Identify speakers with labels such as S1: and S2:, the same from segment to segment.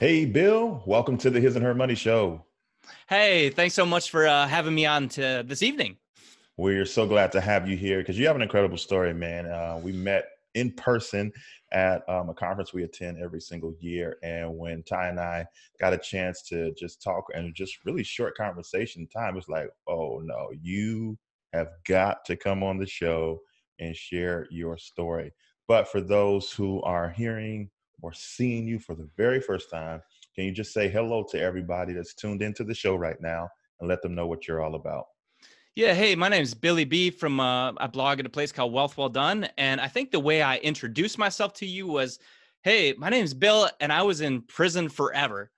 S1: Hey, Bill, welcome to the His and Her Money Show.
S2: Hey, thanks so much for having me on to this evening.
S1: We're so glad to have you here because you have an incredible story, man. We met in person at a conference we attend every single year. And when Ty and I got a chance to just talk and just really short conversation time, it's like, oh no, you have got to come on the show and share your story. But for those who are hearing or seeing you for the very first time, can you just say hello to everybody that's tuned into the show right now and let them know what you're all about?
S2: Yeah, hey, my name's Billy B from I blog at a place called Wealth Well Done, and I think the way I introduced myself to you was, "Hey, my name's Bill, and I was in prison forever."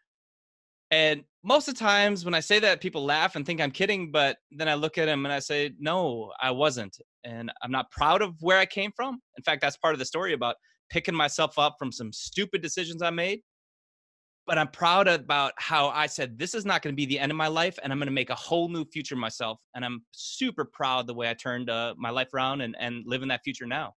S2: And most of the times when I say that, people laugh and think I'm kidding, but then I look at them and I say, "No, I wasn't," and I'm not proud of where I came from. In fact, that's part of the story about picking myself up from some stupid decisions I made. But I'm proud about how I said, this is not going to be the end of my life, and I'm going to make a whole new future myself. And I'm super proud the way I turned my life around and live in that future now.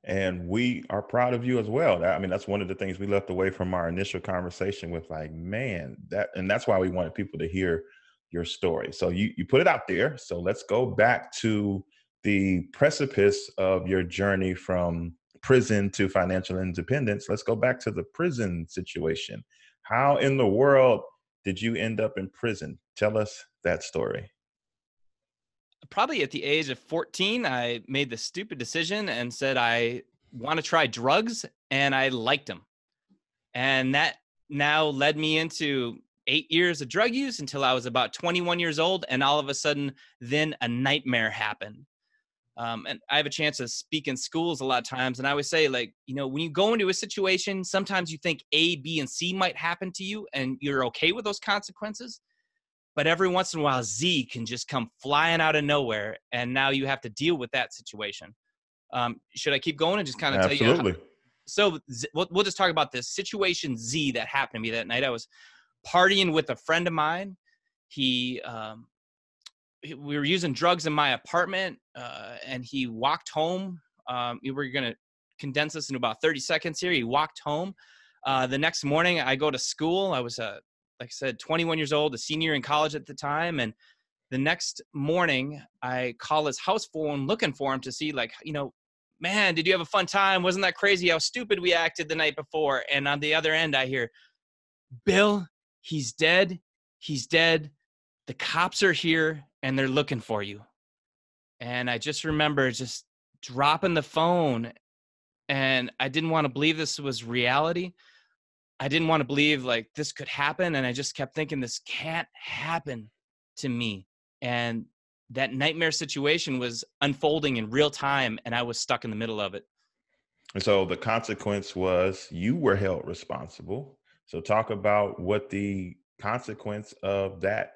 S1: And we are proud of you as well. I mean, that's one of the things we left away from our initial conversation with, like, man, and that's why we wanted people to hear your story. So you put it out there. So let's go back to the precipice of your journey from prison to financial independence. Let's go back to the prison situation. How in the world did you end up in prison? Tell us that story.
S2: Probably at the age of 14, I made the stupid decision and said, I want to try drugs, and I liked them. And that now led me into 8 years of drug use until I was about 21 years old. And all of a sudden, then a nightmare happened. And I have a chance to speak in schools a lot of times. And I always say, like, when you go into a situation, sometimes you think A, B, and C might happen to you, and you're okay with those consequences. But every once in a while, Z can just come flying out of nowhere. And now you have to deal with that situation. Should I keep going and just kind of tell you?
S1: Absolutely.
S2: So we'll just talk about this situation Z that happened to me that night. I was partying with a friend of mine. He we were using drugs in my apartment, and he walked home. We were going to condense this in about 30 seconds here. He walked home. The next morning, I go to school. I was, like I said, 21 years old, a senior in college at the time. And the next morning, I call his house phone looking for him to see, like, man, did you have a fun time? Wasn't that crazy how stupid we acted the night before? And on the other end, I hear, Bill, he's dead. He's dead. The cops are here and they're looking for you. And I just remember just dropping the phone, and I didn't want to believe this was reality. I didn't want to believe like this could happen. And I just kept thinking this can't happen to me. And that nightmare situation was unfolding in real time, and I was stuck in the middle of it.
S1: And so the consequence was you were held responsible. So talk about what the consequence of that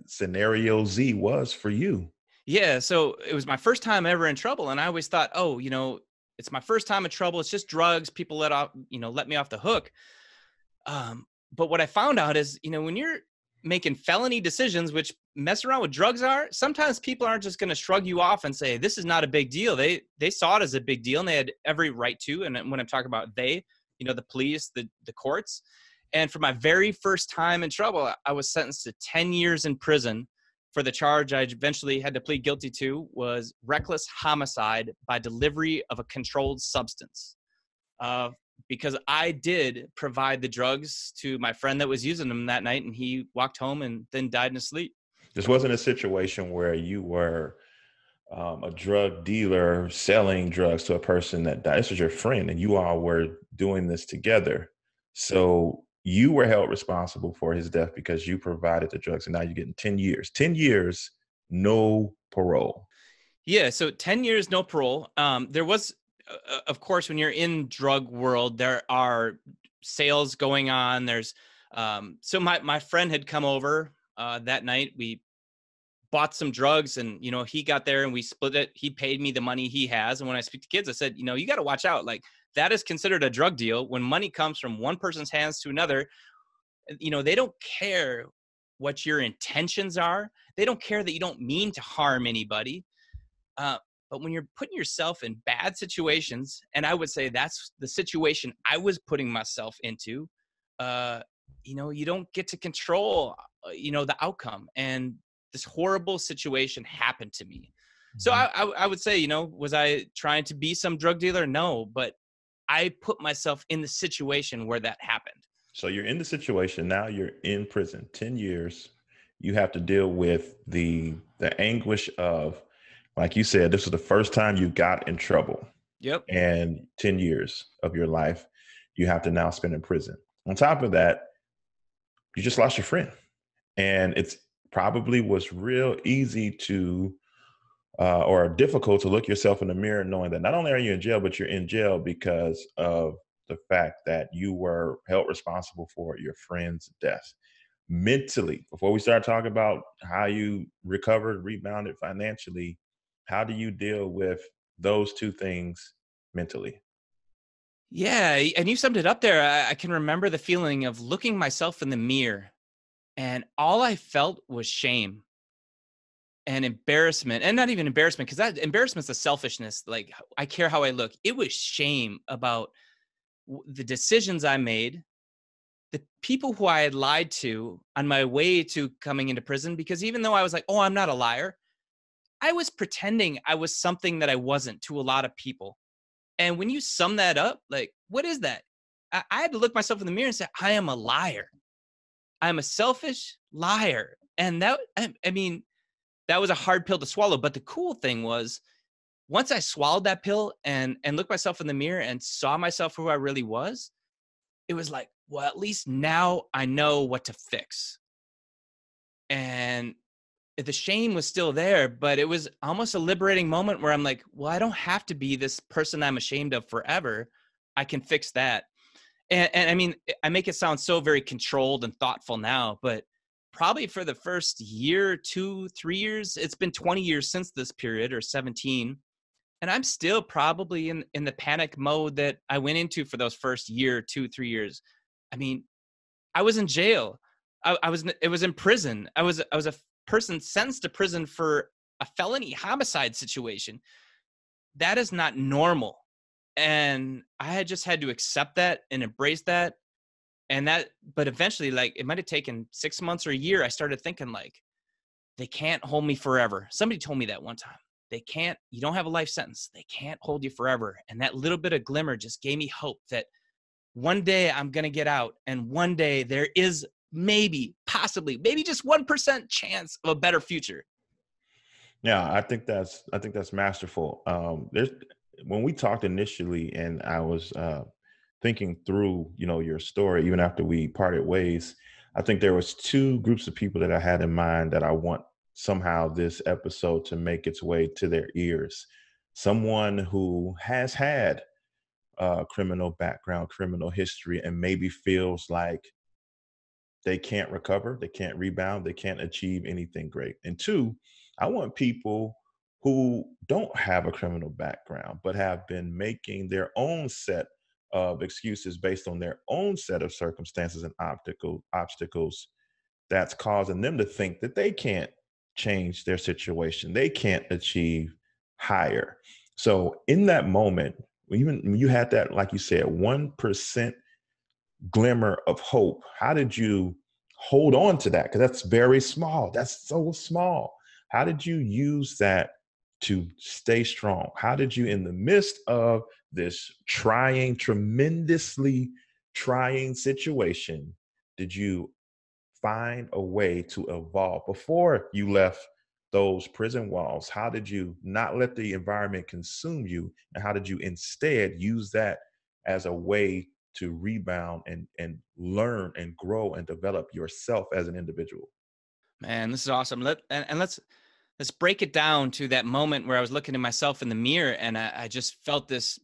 S1: scenario Z was for you.
S2: Yeah. So it was my first time ever in trouble. And I always thought, oh, it's my first time in trouble. It's just drugs. People let me off the hook. But what I found out is, when you're making felony decisions, which mess around with drugs are, sometimes people aren't just going to shrug you off and say, this is not a big deal. They saw it as a big deal, and they had every right to. And when I'm talking about the police, the courts. And for my very first time in trouble, I was sentenced to 10 years in prison for the charge I eventually had to plead guilty to was reckless homicide by delivery of a controlled substance. Uh, because I did provide the drugs to my friend that was using them that night, and he walked home and then died in his sleep.
S1: This wasn't a situation where you were a drug dealer selling drugs to a person that died. This was your friend, and you all were doing this together. So you were held responsible for his death because you provided the drugs, and now you're getting 10 years. 10 years, no parole.
S2: Yeah, so 10 years, no parole. There was, of course, when you're in drug world, there are sales going on. So my friend had come over that night. We bought some drugs, and he got there and we split it. He paid me the money he has, and when I speak to kids, I said, you got to watch out. Like, that is considered a drug deal when money comes from one person's hands to another. They don't care what your intentions are. They don't care that you don't mean to harm anybody. uh, but when you're putting yourself in bad situations, and I would say that's the situation I was putting myself into, you don't get to control, the outcome. And this horrible situation happened to me. So
S1: Mhm.
S2: I would say, was I trying to be some drug dealer? No, but I put myself in the situation where that happened.
S1: So you're in the situation now. You're in prison, 10 years. You have to deal with the anguish of, like you said, this was the first time you got in trouble,
S2: Yep.
S1: and 10 years of your life you have to now spend in prison. On top of that, you just lost your friend, and it's probably was real easy to or difficult to look yourself in the mirror knowing that not only are you in jail, but you're in jail because of the fact that you were held responsible for your friend's death. Mentally, before we start talking about how you recovered, rebounded financially, how do you deal with those two things mentally?
S2: Yeah. And you summed it up there. I can remember the feeling of looking myself in the mirror, and all I felt was shame and embarrassment. And not even embarrassment, because that embarrassment's a selfishness. Like, I care how I look. It was shame about the decisions I made, the people who I had lied to on my way to coming into prison. Because even though I was like, oh, I'm not a liar, I was pretending I was something that I wasn't to a lot of people. And when you sum that up, like, what is that? I had to look myself in the mirror and say, I am a liar. I'm a selfish liar. And that, I mean, that was a hard pill to swallow. But the cool thing was, once I swallowed that pill and looked myself in the mirror and saw myself for who I really was, it was like, well, at least now I know what to fix. And the shame was still there, but it was almost a liberating moment where I'm like, well, I don't have to be this person I'm ashamed of forever. I can fix that. And I mean, I make it sound so very controlled and thoughtful now, but probably for the first year, 2, 3 years, it's been 20 years since this period, or 17. And I'm still probably in the panic mode that I went into for those first year, 2, 3 years. I mean, I was in jail. It was in prison. I was a person sentenced to prison for a felony homicide situation. That is not normal. And I had just had to accept that and embrace that. But eventually, like, it might have taken 6 months or a year. I started thinking, like, they can't hold me forever. Somebody told me that one time. You don't have a life sentence. They can't hold you forever. And that little bit of glimmer just gave me hope that one day I'm going to get out, and one day there is maybe, possibly, maybe just 1% chance of a better future.
S1: Yeah, I think that's masterful. There's when we talked initially, and I was thinking through, your story, even after we parted ways. I think there was two groups of people that I had in mind that I want somehow this episode to make its way to their ears. Someone who has had criminal background, criminal history, and maybe feels like they can't recover, they can't rebound, they can't achieve anything great. And two, I want people who don't have a criminal background, but have been making their own set of excuses based on their own set of circumstances and obstacles that's causing them to think that they can't change their situation, they can't achieve higher. So in that moment, even when you had that, like you said, 1% glimmer of hope, how did you hold on to that? Because that's very small. That's so small. How did you use that to stay strong? How did you, in the midst of this trying, tremendously trying situation, did you find a way to evolve before you left those prison walls? How did you not let the environment consume you? And how did you instead use that as a way to rebound and learn and grow and develop yourself as an individual?
S2: Man, this is awesome. Let's break it down to that moment where I was looking at myself in the mirror, and I just felt this.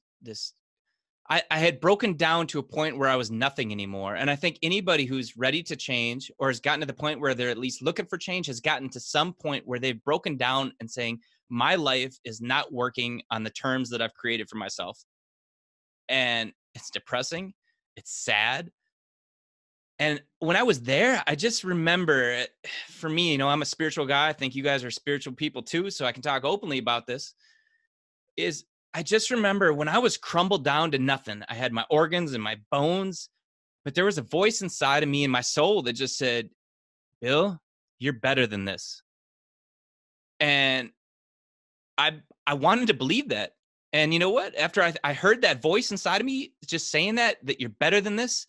S2: I had broken down to a point where I was nothing anymore. And I think anybody who's ready to change, or has gotten to the point where they're at least looking for change, has gotten to some point where they've broken down and saying, my life is not working on the terms that I've created for myself. And it's depressing. It's sad. And when I was there, I just remember, for me, I'm a spiritual guy. I think you guys are spiritual people too, so I can talk openly about this. I just remember when I was crumbled down to nothing. I had my organs and my bones But there was a voice inside of me in my soul that just said, Bill, you're better than this. And I wanted to believe that. And you know what? After I heard that voice inside of me just saying that you're better than this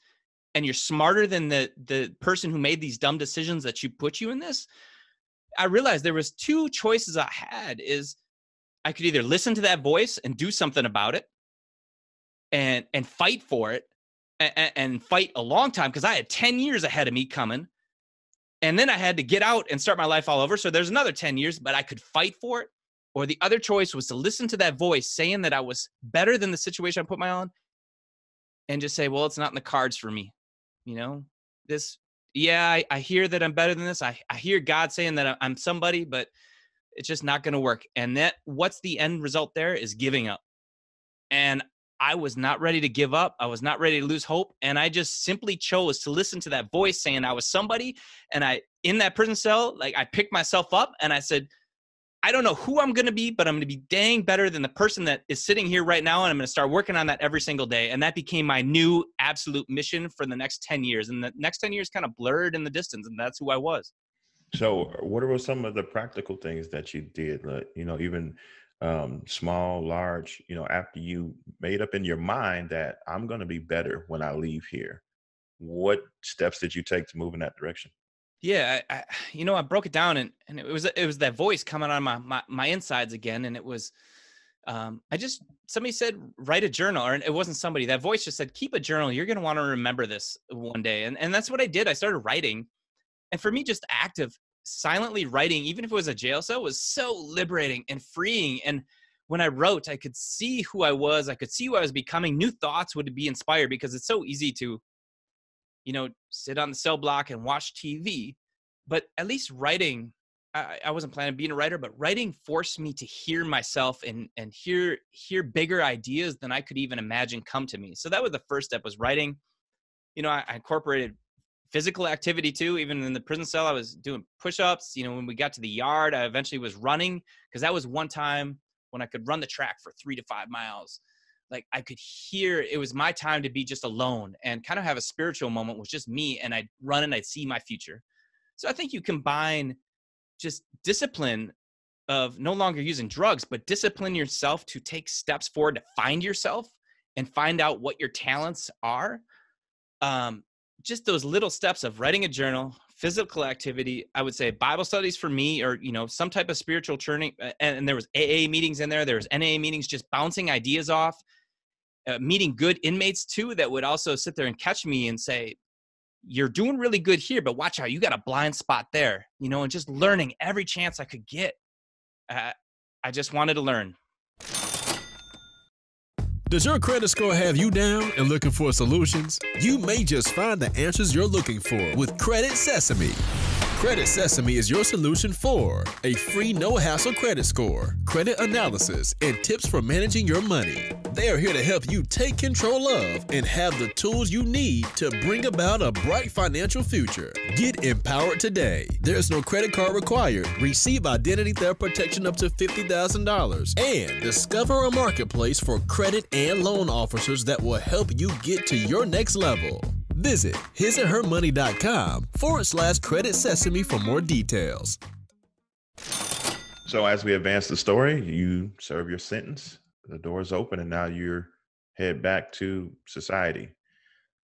S2: and you're smarter than the person who made these dumb decisions that put you in this, I realized there was two choices I had. Is I could either listen to that voice and do something about it and fight for it and fight a long time, because I had 10 years ahead of me coming. And then I had to get out and start my life all over. So there's another 10 years, but I could fight for it. Or the other choice was to listen to that voice saying that I was better than the situation I put my own, and just say, well, it's not in the cards for me. You know, I hear that I'm better than this. I hear God saying that I'm somebody, but it's just not going to work. And what's the end result there is giving up. And I was not ready to give up. I was not ready to lose hope. And I just simply chose to listen to that voice saying I was somebody. And in that prison cell, like, I picked myself up and I said, I don't know who I'm going to be, but I'm going to be dang better than the person that is sitting here right now. And I'm going to start working on that every single day. And that became my new absolute mission for the next 10 years. And the next 10 years kind of blurred in the distance. And that's who I was.
S1: So what were some of the practical things that you did? Like, even small, large, after you made up in your mind that I'm going to be better when I leave here, what steps did you take to move in that direction?
S2: Yeah, I broke it down, and it was that voice coming on my insides again, and it was, somebody said write a journal, or it wasn't somebody. That voice just said keep a journal. You're going to want to remember this one day, and that's what I did. I started writing, and for me, just the act of silently writing, even if it was a jail cell, was so liberating and freeing. And when I wrote, I could see who I was. I could see who I was becoming. New thoughts would be inspired, because it's so easy to sit on the cell block and watch TV. But at least writing, I wasn't planning on being a writer, but writing forced me to hear myself and hear bigger ideas than I could even imagine come to me. So that was the first step, was writing. I incorporated physical activity too. Even in the prison cell, I was doing push-ups. When we got to the yard, I eventually was running, because that was one time when I could run the track for 3 to 5 miles. Like, I could hear it was my time to be just alone and kind of have a spiritual moment with just me, and I'd run and I'd see my future. So I think you combine just discipline of no longer using drugs, but discipline yourself to take steps forward to find yourself and find out what your talents are. Just those little steps of writing a journal, physical activity, I would say Bible studies for me, or, some type of spiritual churning. And there was AA meetings in there. There was NA meetings, just bouncing ideas off. Meeting good inmates too, that would also sit there and catch me and say, you're doing really good here, but watch out, you got a blind spot there, and just learning every chance I could get. I just wanted to learn.
S3: Does your credit score have you down and looking for solutions? You may just find the answers you're looking for with Credit Sesame. Credit Sesame is your solution for a free no-hassle credit score, credit analysis, and tips for managing your money. They are here to help you take control of and have the tools you need to bring about a bright financial future. Get empowered today. There's no credit card required. Receive identity theft protection up to $50,000. And discover a marketplace for credit and loan officers that will help you get to your next level. Visit hisandhermoney.com/Credit Sesame for more details.
S1: So as we advance the story, you serve your sentence, the door's open, and now you're head back to society.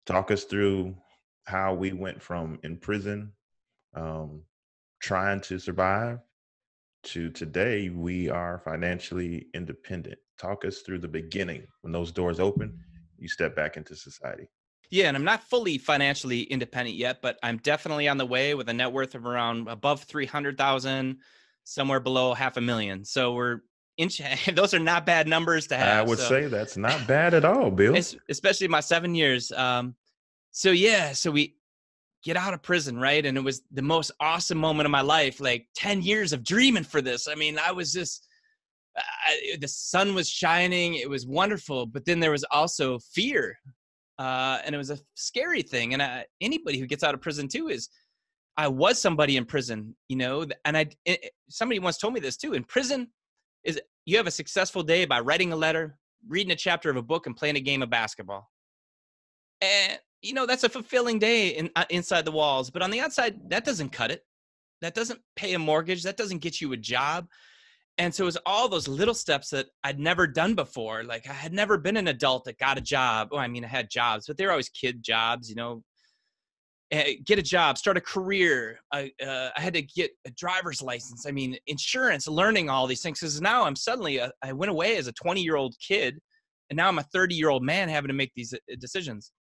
S1: Talk us through how we went from in prison, trying to survive, to today we are financially independent. Talk us through the beginning, when those doors open, you step back into society.
S2: Yeah, and I'm not fully financially independent yet, but I'm definitely on the way with a net worth of around above 300,000, somewhere below $500,000. So those are not bad numbers to have.
S1: I would say that's not bad at all, Bill.
S2: Especially my 7 years. So we get out of prison, right? And it was the most awesome moment of my life, like 10 years of dreaming for this. I mean, I was just, the sun was shining. It was wonderful. But then there was also fear. And it was a scary thing. And anybody who gets out of prison too I was somebody in prison, and somebody once told me this too. In prison, you have a successful day by writing a letter, reading a chapter of a book, and playing a game of basketball. And, that's a fulfilling day inside the walls, but on the outside, that doesn't cut it. That doesn't pay a mortgage. That doesn't get you a job. And so it was all those little steps that I'd never done before. Like I had never been an adult that got a job. Well, I mean, I had jobs, but they were always kid jobs, get a job, start a career. I had to get a driver's license. I mean, insurance, learning all these things. Because now I went away as a 20-year-old kid, and now I'm a 30-year-old man having to make these decisions.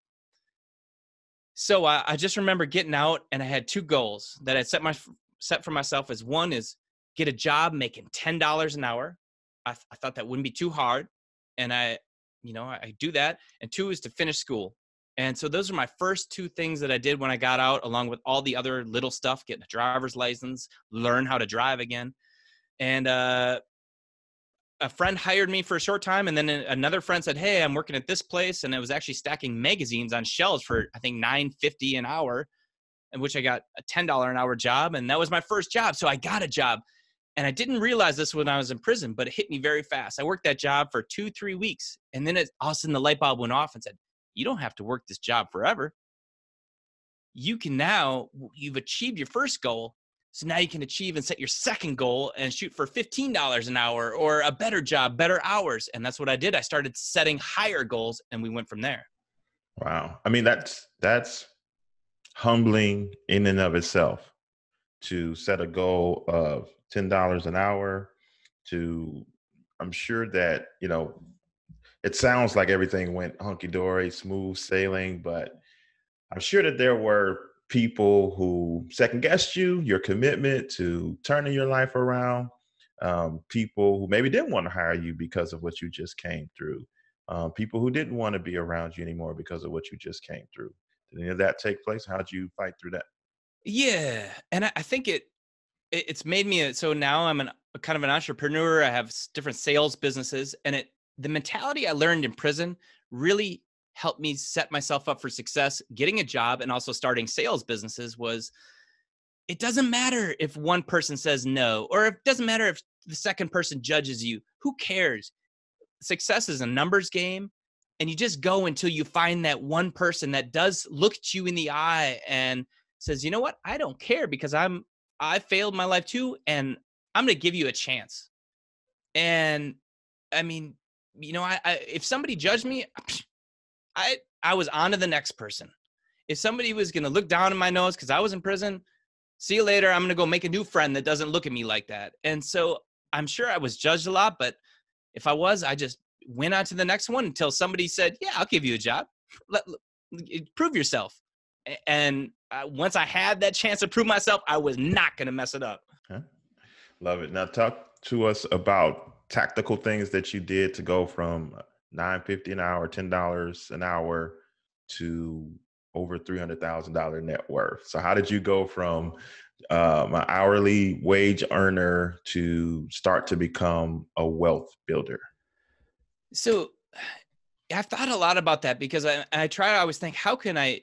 S2: So I just remember getting out, and I had two goals that I set for myself. As one is get a job making $10 an hour. I thought that wouldn't be too hard, and I do that. And two is to finish school. And so those are my first two things that I did when I got out, along with all the other little stuff, getting a driver's license, learn how to drive again. And a friend hired me for a short time. And then another friend said, hey, I'm working at this place. And it was actually stacking magazines on shelves for, I think, $9.50 an hour, in which I got a $10 an hour job. And that was my first job. So I got a job. And I didn't realize this when I was in prison, but it hit me very fast. I worked that job for 2-3 weeks. And then all of a sudden the light bulb went off and said, you don't have to work this job forever. You've achieved your first goal. So now you can achieve and set your second goal and shoot for $15 an hour or a better job, better hours. And that's what I did. I started setting higher goals, and we went from there.
S1: Wow. I mean, that's humbling in and of itself, to set a goal of $10 an hour. I'm sure that, it sounds like everything went hunky-dory, smooth sailing, but I'm sure that there were people who second-guessed your commitment to turning your life around, people who maybe didn't want to hire you because of what you just came through, people who didn't want to be around you anymore because of what you just came through. Did any of that take place? How did you fight through that?
S2: Yeah. And I think it's made me, so now I'm a kind of an entrepreneur. I have different sales businesses, and the mentality I learned in prison really helped me set myself up for success. Getting a job and also starting sales businesses it doesn't matter if one person says no, or it doesn't matter if the second person judges you. Who cares? Success is a numbers game, and you just go until you find that one person that does look at you in the eye and says, you know what? I don't care, because I failed my life too, and I'm going to give you a chance. And I mean, if somebody judged me, I was on to the next person. If somebody was going to look down in my nose because I was in prison, see you later. I'm going to go make a new friend that doesn't look at me like that. And so I'm sure I was judged a lot, but if I just went on to the next one until somebody said, yeah, I'll give you a job. Prove yourself. And once I had that chance to prove myself, I was not going to mess it up.
S1: Okay. Love it. Now talk to us about tactical things that you did to go from $9.50 an hour, $10 an hour to over $300,000 net worth. So how did you go from an hourly wage earner to start to become a wealth builder?
S2: So I've thought a lot about that, because I always think, how can I,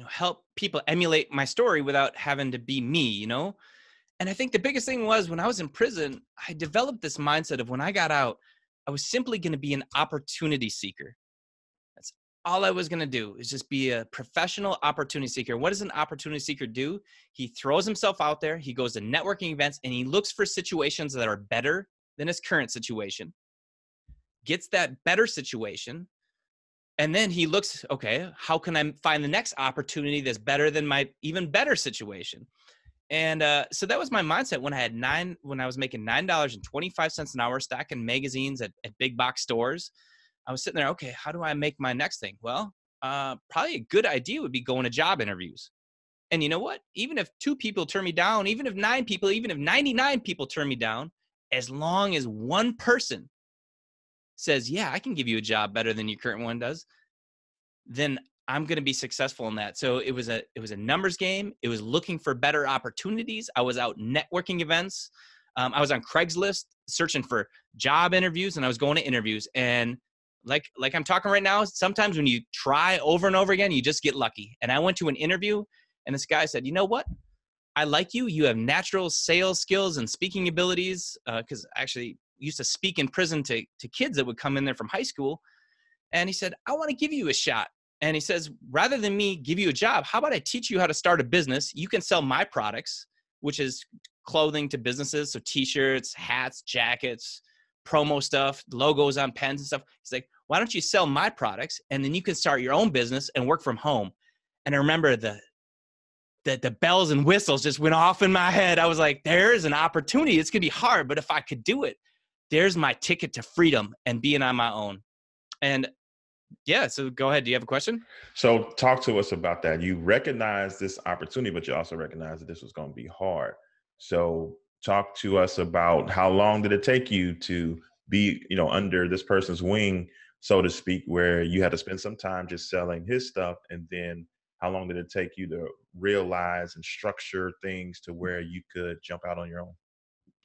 S2: help people emulate my story without having to be me, And I think the biggest thing was, when I was in prison, I developed this mindset of, when I got out, I was simply going to be an opportunity seeker. That's all I was going to do, is just be a professional opportunity seeker. What does an opportunity seeker do? He throws himself out there. He goes to networking events, and he looks for situations that are better than his current situation, gets that better situation. And then he looks, okay, how can I find the next opportunity that's better than my even better situation? And so that was my mindset when I was making $9.25 an hour stacking magazines at big box stores. I was sitting there, okay, how do I make my next thing? Well, probably a good idea would be going to job interviews. And you know what? Even if 2 people turn me down, even if 9 people, even if 99 people turn me down, as long as one person says, yeah, I can give you a job better than your current one does, then I'm going to be successful in that. So it was a numbers game. It was looking for better opportunities. I was out networking events. I was on Craigslist searching for job interviews, and I was going to interviews. And like I'm talking right now, sometimes when you try over and over again, you just get lucky. And I went to an interview, and this guy said, you know what? I like you. You have natural sales skills and speaking abilities, because I actually used to speak in prison to kids that would come in there from high school. And he said, I want to give you a shot. And he says, rather than me give you a job, how about I teach you how to start a business? You can sell my products, which is clothing to businesses. So t-shirts, hats, jackets, promo stuff, logos on pens and stuff. He's like, why don't you sell my products? And then you can start your own business and work from home. And I remember the bells and whistles just went off in my head. I was like, there's an opportunity. It's going to be hard, but if I could do it, there's my ticket to freedom and being on my own. And yeah, so go ahead. Do you have a question?
S1: So talk to us about that. You recognize this opportunity, but you also recognize that this was going to be hard. So talk to us about how long did it take you to be, under this person's wing, so to speak, where you had to spend some time just selling his stuff. And then how long did it take you to realize and structure things to where you could jump out on your own?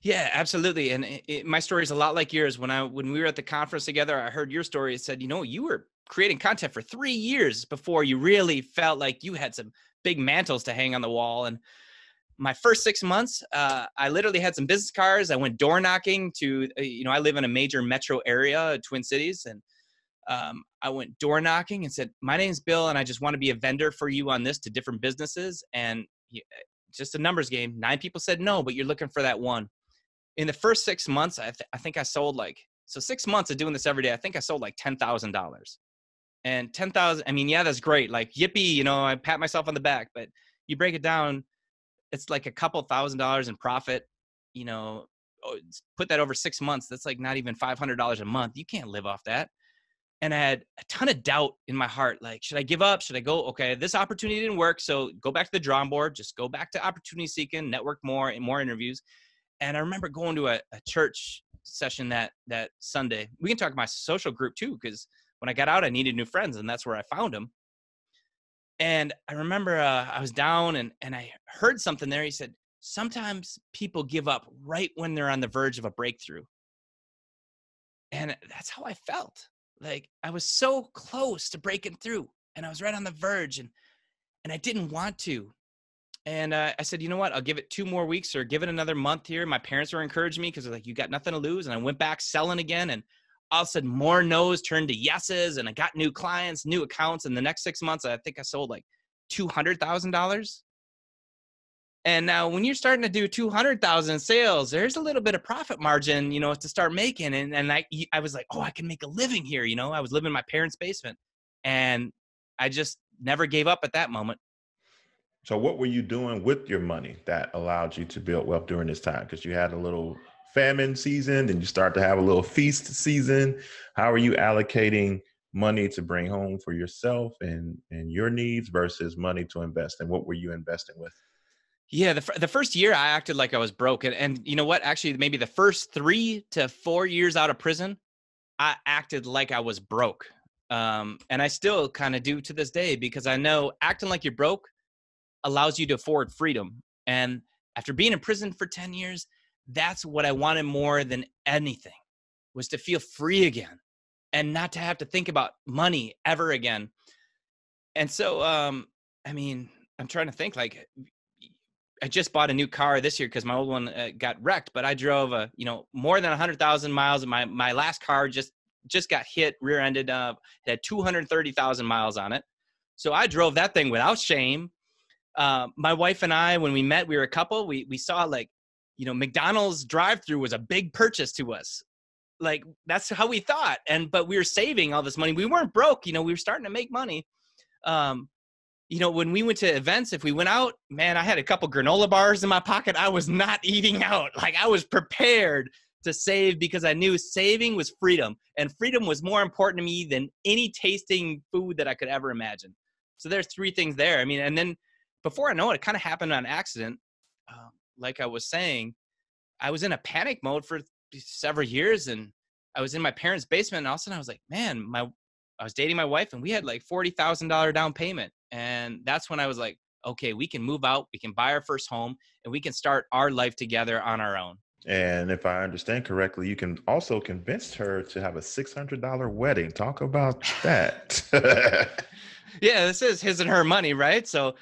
S2: Yeah, absolutely. And my story is a lot like yours. When we were at the conference together, I heard your story. It said, you were creating content for 3 years before you really felt like you had some big mantles to hang on the wall. And my first 6 months, I literally had some business cards. I went door knocking to, I live in a major metro area, Twin Cities. And I went door knocking and said, my name's Bill, and I just want to be a vendor for you on this to different businesses. And just a numbers game. 9 people said no, but you're looking for that one. In the first 6 months, I think I sold 6 months of doing this every day. I think I sold like $10,000. And 10,000, I mean, yeah, that's great. Like, yippee, I pat myself on the back, but you break it down, it's like a couple $1,000s in profit, put that over 6 months. That's like not even $500 a month. You can't live off that. And I had a ton of doubt in my heart. Like, should I give up? Should I go? Okay, this opportunity didn't work. So go back to the drawing board, just go back to opportunity seeking, network more and more interviews. And I remember going to a church session that Sunday. We can talk my social group too, because when I got out, I needed new friends, and that's where I found them. And I remember I was down, and I heard something there. He said, sometimes people give up right when they're on the verge of a breakthrough. And that's how I felt. Like, I was so close to breaking through, and I was right on the verge, and I didn't want to. And I said, you know what? I'll give it 2 more weeks or give it another month here. My parents were encouraging me because they're like, you got nothing to lose. And I went back selling again. And all of a sudden, more no's turned to yeses. And I got new clients, new accounts. And the next 6 months, I think I sold like $200,000. And now when you're starting to do 200,000 in sales, there's a little bit of profit margin, to start making. And I was like, oh, I can make a living here. I was living in my parents' basement. And I just never gave up at that moment.
S1: So what were you doing with your money that allowed you to build wealth during this time? Because you had a little famine season, and you start to have a little feast season. How are you allocating money to bring home for yourself and your needs versus money to invest? And what were you investing with?
S2: Yeah, the first year I acted like I was broke. And you know what? Actually, maybe the first 3 to 4 years out of prison, I acted like I was broke. And I still kind of do to this day, because I know acting like you're broke allows you to afford freedom. And after being in prison for 10 years, that's what I wanted more than anything, was to feel free again and not to have to think about money ever again. And so, I'm trying to think, like, I just bought a new car this year because my old one got wrecked, but I drove more than 100,000 miles. And my last car just got hit, rear-ended, it had 230,000 miles on it. So I drove that thing without shame. My wife and I, when we met, we were a couple, we saw McDonald's drive-through was a big purchase to us. Like, that's how we thought. But we were saving all this money. We weren't broke, we were starting to make money. When we went to events, if we went out, man, I had a couple granola bars in my pocket. I was not eating out. Like, I was prepared to save because I knew saving was freedom, and freedom was more important to me than any tasting food that I could ever imagine. So there's 3 things there. And then before I know it kind of happened on accident. Like I was saying, I was in a panic mode for several years, and I was in my parents' basement, and all of a sudden I was like, man, I was dating my wife, and we had like $40,000 down payment. And that's when I was like, okay, we can move out, we can buy our first home, and we can start our life together on our own.
S1: And if I understand correctly, you can also convince her to have a $600 wedding. Talk about that.
S2: Yeah, this is his and her money, right? So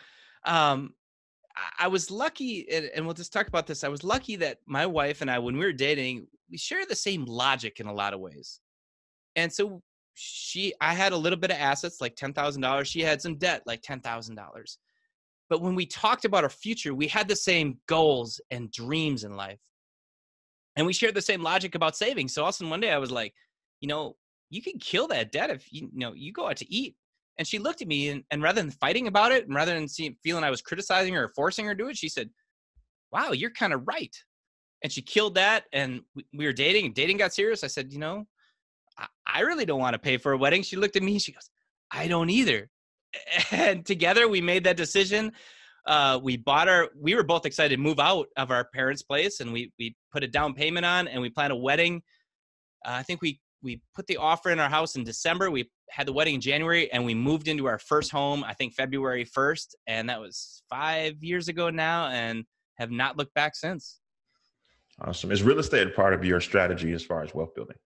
S2: I was lucky, and we'll just talk about this. I was lucky that my wife and I, when we were dating, we share the same logic in a lot of ways. And so I had a little bit of assets, like $10,000. She had some debt, like $10,000. But when we talked about our future, we had the same goals and dreams in life. And we shared the same logic about saving. So all of a sudden one day I was like, you can kill that debt if you go out to eat. And she looked at me and rather than fighting about it and rather than feeling I was criticizing her or forcing her to do it, she said, wow, you're kind of right. And she killed that. And we were dating and dating got serious. I said, I really don't want to pay for a wedding. She looked at me and she goes, I don't either. And together we made that decision. We were both excited to move out of our parents' place, and we put a down payment on, and we planned a wedding. I think we put the offer in our house in December. We had the wedding in January, and we moved into our first home, I think February 1st. And that was 5 years ago now, and have not looked back since.
S1: Awesome. Is real estate a part of your strategy as far as wealth building?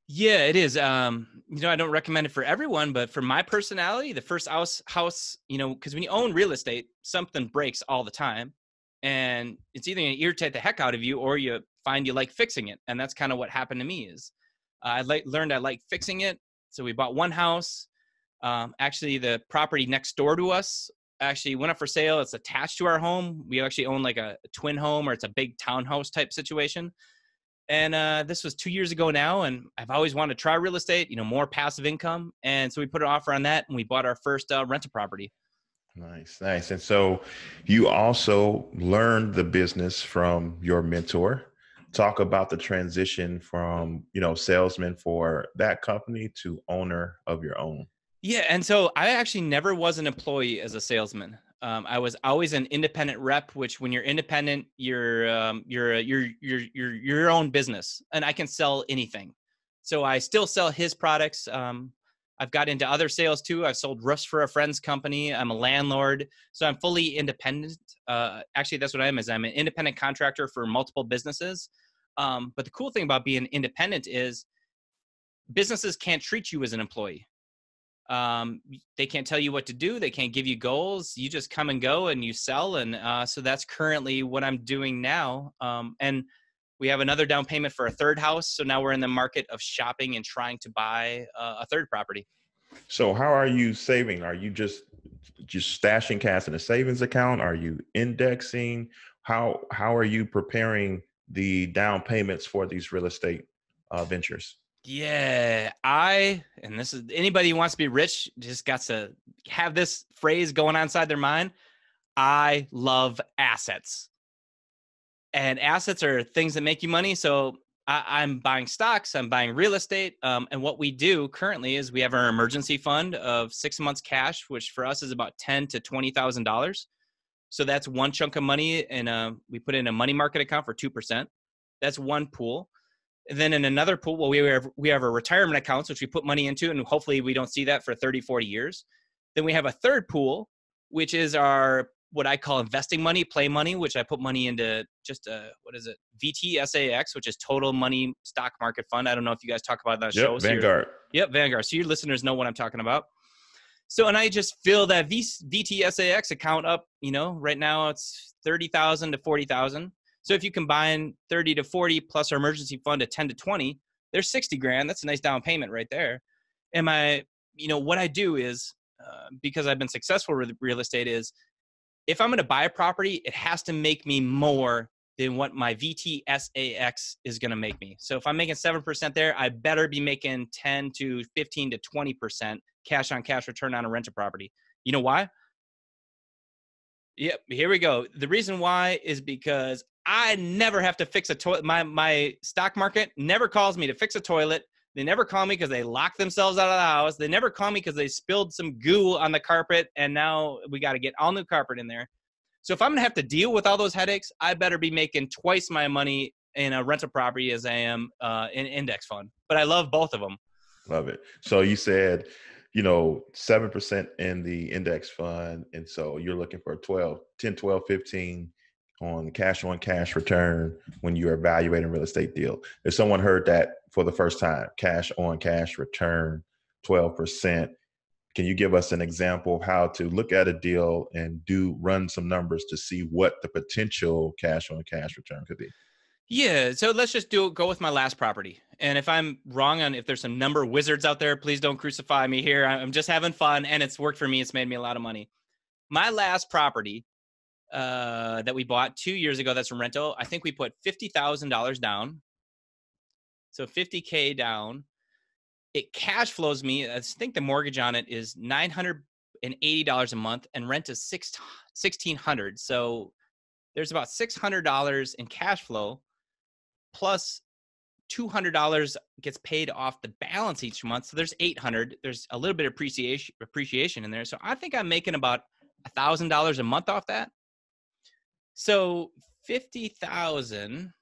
S2: Yeah, it is. I don't recommend it for everyone, but for my personality, the first house, because when you own real estate, something breaks all the time, and it's either going to irritate the heck out of you or you find you like fixing it. And that's kind of what happened to me is learned I like fixing it. So we bought one house. Actually, the property next door to us actually went up for sale. It's attached to our home. We actually own like a twin home, or it's a big townhouse type situation. And this was 2 years ago now, and I've always wanted to try real estate, more passive income. And so we put an offer on that, and we bought our first rental property.
S1: Nice. And so you also learned the business from your mentor. Talk about the transition from, salesman for that company to owner of your own.
S2: Yeah. And so I actually never was an employee as a salesman. I was always an independent rep, which when you're independent, you're your own business, and I can sell anything. So I still sell his products. I've got into other sales too. I've sold roofs for a friend's company. I'm a landlord, so I'm fully independent. Actually, that's what I am. I'm an independent contractor for multiple businesses. But the cool thing about being independent is businesses can't treat you as an employee. They can't tell you what to do. They can't give you goals. You just come and go and you sell. And so that's currently what I'm doing now. And we have another down payment for a third house. So now we're in the market of shopping and trying to buy a third property.
S1: So how are you saving? Are you just stashing cash in a savings account? Are you indexing? How are you preparing the down payments for these real estate ventures?
S2: Yeah, and this is anybody who wants to be rich just got to have this phrase going on inside their mind. I love assets, and assets are things that make you money. So I'm buying stocks, I'm buying real estate. And what we do currently is we have our emergency fund of 6 months cash, which for us is about $10,000 to $20,000. So that's one chunk of money, and we put in a money market account for 2%. That's one pool. And then in another pool, we have a retirement accounts, which we put money into, and hopefully we don't see that for 30, 40 years. Then we have a third pool, which is our, what I call investing money, play money, which I put money into just VTSAX, which is total money stock market fund. I don't know if you guys talk about that show.
S1: Vanguard.
S2: Vanguard. So your listeners know what I'm talking about. So, and I just fill that VTSAX account up, right now it's 30,000 to 40,000. So if you combine 30 to 40 plus our emergency fund at 10 to 20, there's 60 grand. That's a nice down payment right there. And what I do is, because I've been successful with real estate, is if I'm going to buy a property, it has to make me more than what my VTSAX is going to make me. So if I'm making 7% there, I better be making 10 to 15 to 20% cash on cash return on a rental property. You know why? Yep. Here we go. The reason why is because I never have to fix a toilet. My stock market never calls me to fix a toilet. They never call me because they locked themselves out of the house. They never call me because they spilled some goo on the carpet, and now we got to get all new carpet in there. So if I'm going to have to deal with all those headaches, I better be making twice my money in a rental property as I am in index fund. But I love both of them. Love
S1: it. So you said, 7% in the index fund. And so you're looking for 10, 12, 15 on cash return when you're evaluating a real estate deal. If someone heard that for the first time, cash on cash return, 12%, can you give us an example of how to look at a deal and run some numbers to see what the potential cash on cash return could be?
S2: Yeah. So let's just go with my last property. And if I'm wrong on if there's some number wizards out there, please don't crucify me here. I'm just having fun and it's worked for me. It's made me a lot of money. My last property that we bought 2 years ago, that's from rental. I think we put $50,000 down. So 50K down. It cash flows me. I think the mortgage on it is $980 a month and rent is $1,600. So there's about $600 in cash flow plus $200 gets paid off the balance each month. So there's $800. There's a little bit of appreciation in there. So I think I'm making about $1,000 a month off that. So 50,000.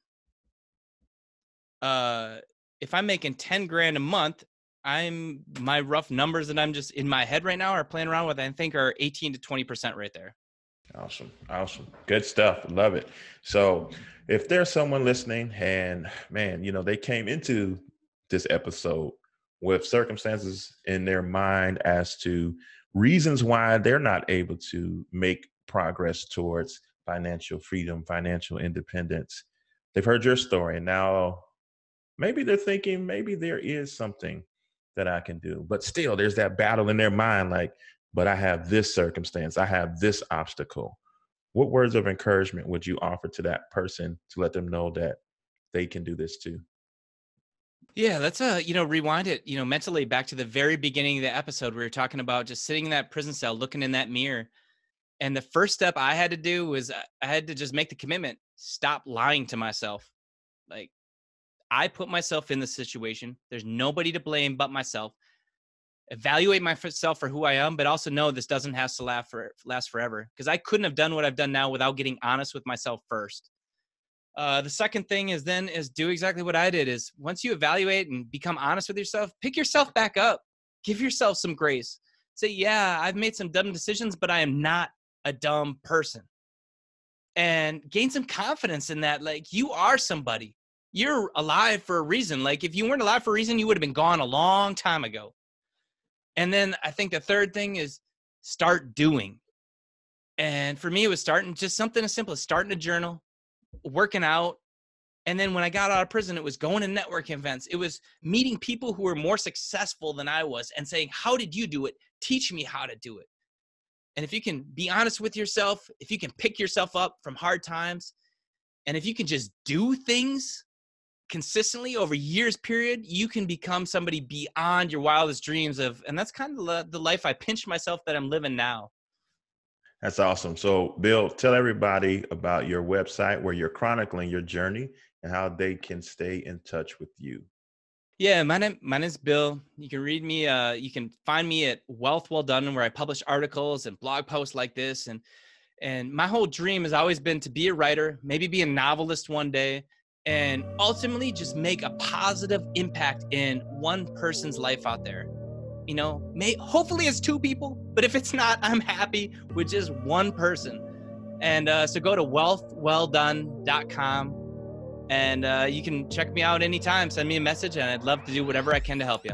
S2: If I'm making 10 grand a month, my rough numbers that I'm just in my head right now are playing around with, I think are 18 to 20% right there.
S1: Awesome. Good stuff. Love it. So if there's someone listening and man, they came into this episode with circumstances in their mind as to reasons why they're not able to make progress towards financial freedom, financial independence. They've heard your story and now maybe they're thinking maybe there is something that I can do, but still there's that battle in their mind. Like, but I have this circumstance, I have this obstacle. What words of encouragement would you offer to that person to let them know that they can do this too?
S2: Yeah, let's rewind it, mentally back to the very beginning of the episode. We were talking about just sitting in that prison cell, looking in that mirror. And the first step I had to do was I had to just make the commitment, stop lying to myself. Like, I put myself in the situation. There's nobody to blame but myself. Evaluate myself for who I am, but also know this doesn't have to last forever, because I couldn't have done what I've done now without getting honest with myself first. The second thing is do exactly what I did. Is once you evaluate and become honest with yourself, pick yourself back up. Give yourself some grace. Say, yeah, I've made some dumb decisions, but I am not a dumb person. And gain some confidence in that. Like, you are somebody. You're alive for a reason. Like, if you weren't alive for a reason, you would have been gone a long time ago. And then I think the third thing is start doing. And for me, it was starting just something as simple as starting a journal, working out. And then when I got out of prison, it was going to networking events. It was meeting people who were more successful than I was and saying, how did you do it? Teach me how to do it. And if you can be honest with yourself, if you can pick yourself up from hard times, and if you can just do things consistently over years period, you can become somebody beyond your wildest dreams of. And that's kind of the life I pinch myself that I'm living now.
S1: That's awesome. So Bill, tell everybody about your website where you're chronicling your journey and how they can stay in touch with you.
S2: Yeah, my name is Bill. You can read me. You can find me at Wealth Well Done, where I publish articles and blog posts like this. And my whole dream has always been to be a writer, maybe be a novelist one day, and ultimately just make a positive impact in one person's life out there. Hopefully it's two people, but if it's not, I'm happy with just one person. And so go to wealthwelldone.com and you can check me out anytime. Send me a message and I'd love to do whatever I can to help you.